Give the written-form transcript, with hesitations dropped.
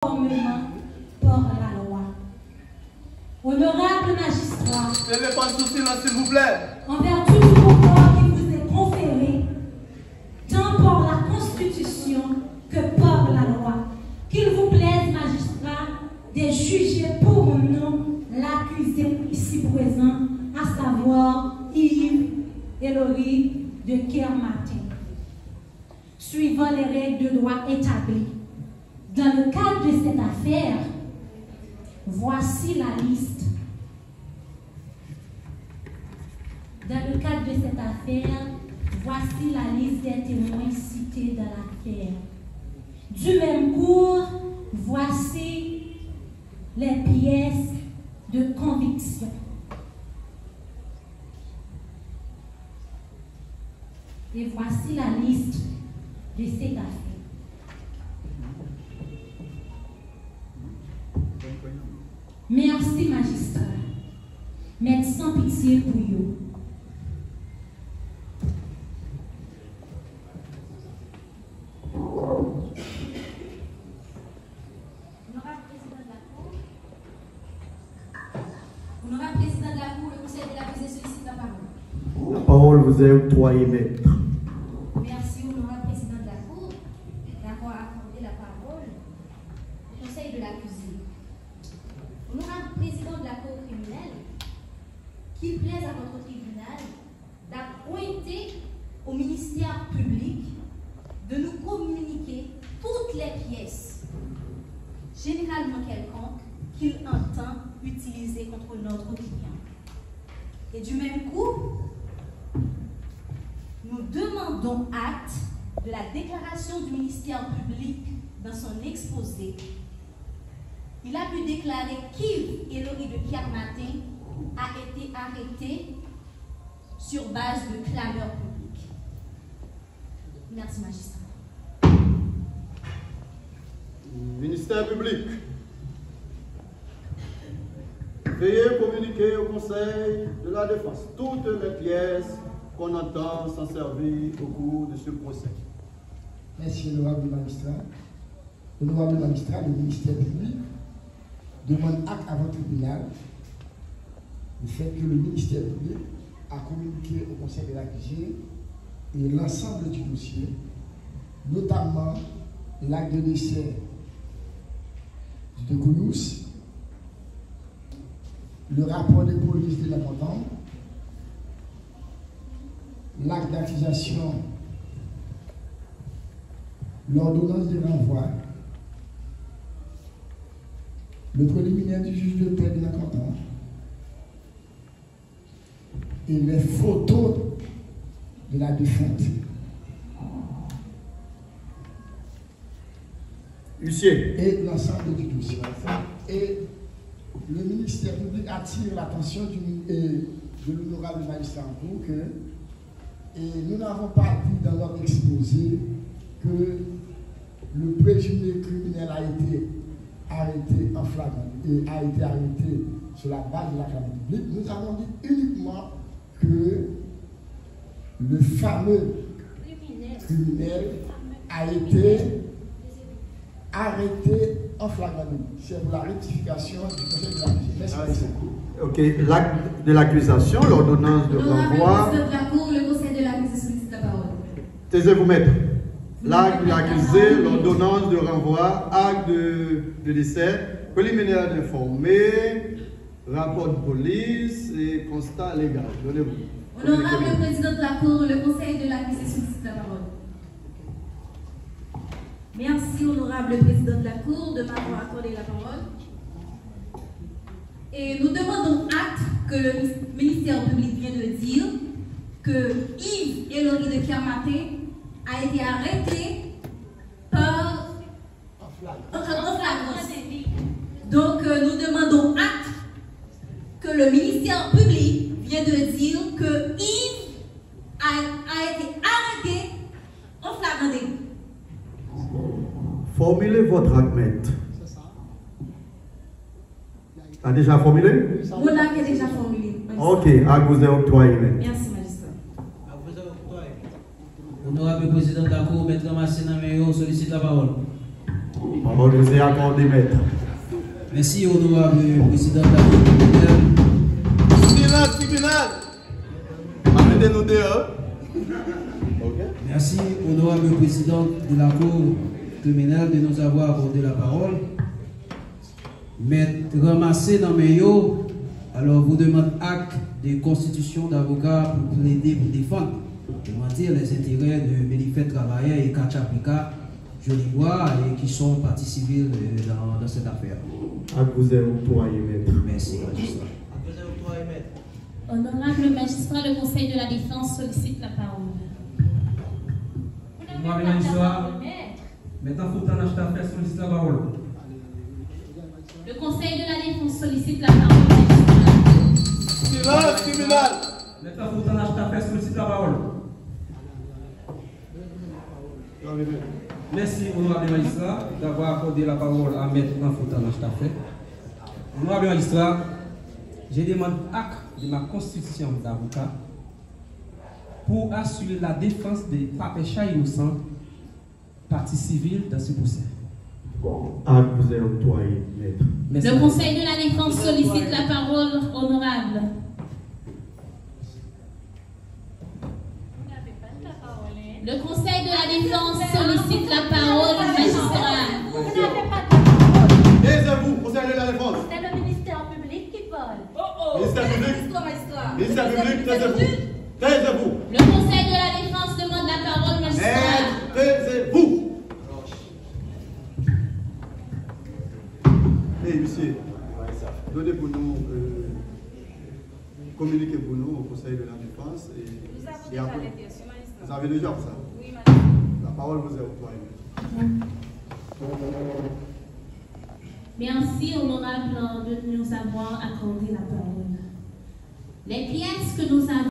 conformément par la loi. Honorable magistrat, ne pas de silence, s'il vous plaît. en vertu du pouvoir qui vous est conféré, tant par la Constitution que par la loi, qu'il vous plaise, magistrat, de juger pour nous l'accusé ici présent, à savoir Yves Elori de Kermatin, suivant les règles de droit établies. Dans le cadre de cette affaire, voici la liste. Dans le cadre de cette affaire, voici la liste des témoins cités dans l'affaire. Du même cours, voici les pièces de conviction. Et voici la liste de cette affaire. Merci, magistrat. Mais sans pitié pour vous. Honorable président de la Cour, le conseil de l'accusé sollicite la parole. La parole vous est octroyée, maître. Merci, honorable président de la Cour, d'avoir accordé la parole au conseil de l'accusé. Honorable président de la Cour criminelle, qu'il plaise à votre tribunal d'appointer au ministère public de nous communiquer toutes les pièces, généralement quelconques, qu'il entend utiliser contre notre client. Et du même coup, nous demandons acte de la déclaration du ministère public dans son exposé. Il a pu déclarer qu'Yves Elori de Kermatin a été arrêté sur base de clameur publique. Merci, magistrat. Ministère public, veuillez communiquer au Conseil de la Défense toutes les pièces qu'on entend s'en servir au cours de ce procès. Merci, honorable magistrat. Honorable magistrat, le ministère public demande acte à votre tribunal du fait que le ministère public a communiqué au Conseil de l'accusé et l'ensemble du dossier, notamment l'acte de décès de Kounous, le rapport de police de la Montagne, l'acte d'accusation, l'ordonnance de renvoi, le préliminaire du juge de paix de la Canton et les photos de la défunte. Huissier. Et l'ensemble du dossier. Et le ministère public attire l'attention de l'honorable magistrat en cours que nous n'avons pas dit dans notre exposé que le présumé criminel a été arrêté en flagrant et a été arrêté sur la base de la clameur publique. Nous avons dit uniquement que le fameux criminel a été arrêté en flagrant délit. C'est pour la rectification du conseil de l'accusé. Merci. Ok, l'acte de l'accusation, l'ordonnance de renvoi. Honorable président de la Cour, le conseil de l'accusé sollicite la parole. Taisez-vous, maître. L'acte de l'accusé, l'ordonnance de renvoi, acte de décès, préliminaire d'informé, rapport de police et constat légal. Donnez-vous. Honorable président de la Cour, le conseil de l'accusé sollicite la parole. Merci, honorable président de la Cour, de m'avoir accordé la parole. Et nous demandons acte que le ministère public vient de dire que Yves Elori de Kermatin a été arrêté par en flagrance. Donc nous demandons acte que le ministère public vient de dire que Yves a été arrêté en flagrant délit. Formulez votre acte, maître. A déjà formulé? Mon acte est déjà formulé. Ok, acte vous est octroyé, maître. Merci, magistrat. Honorable président de la Cour, maître Massina Meyo sollicite la parole. Parole vous est accordée, maître. Merci, honorable président de la Cour criminelle. Tribunal. Amenez-nous dehors. Merci, honorable président de la Cour criminelle, de nous avoir accordé la parole. Maître ramassé dans mes yo, alors vous demandez acte de constitution d'avocat pour plaider, pour défendre, dire les intérêts de Mélifet Travailleur et Kachapika, Jolibois, et qui sont partie civile dans cette affaire. Accusé octroyé, maître. Merci, magistrat. Honorable magistrat, le Conseil de la défense sollicite la parole. Honorable magistrat, maintenant, faut en acheter à faire sollicite la parole. Le Conseil de la défense sollicite la parole. Silence, tribunal. Maintenant, faut en acheter à faire sollicite la parole. Merci, honorable magistrat, d'avoir accordé la parole à Maître Nanfoutan Achtafé. Honorable magistrat, je demande acte de ma constitution d'avocat pour assurer la défense des papéchats innocents, partie civile dans ce procès. Accusé octroyé, maître. Merci. Le Conseil de la défense sollicite la parole, honorable. Le Conseil de la défense sollicite la parole, magistrat. Vous n'avez pas de parole. Taisez-vous, Conseil de la défense. C'est le ministère public qui parle. Ministère public. Ministère public, taisez-vous. Taisez-vous. Le Conseil de la défense demande la parole, magistrat. Taisez-vous. Et monsieur, donnez pour nous, communiquez pour nous au Conseil de la défense. Et vous avez déjà ça? Oui, madame. La parole vous est octroyée. Merci, honorable, de nous avoir accordé la parole. Les pièces que nous avons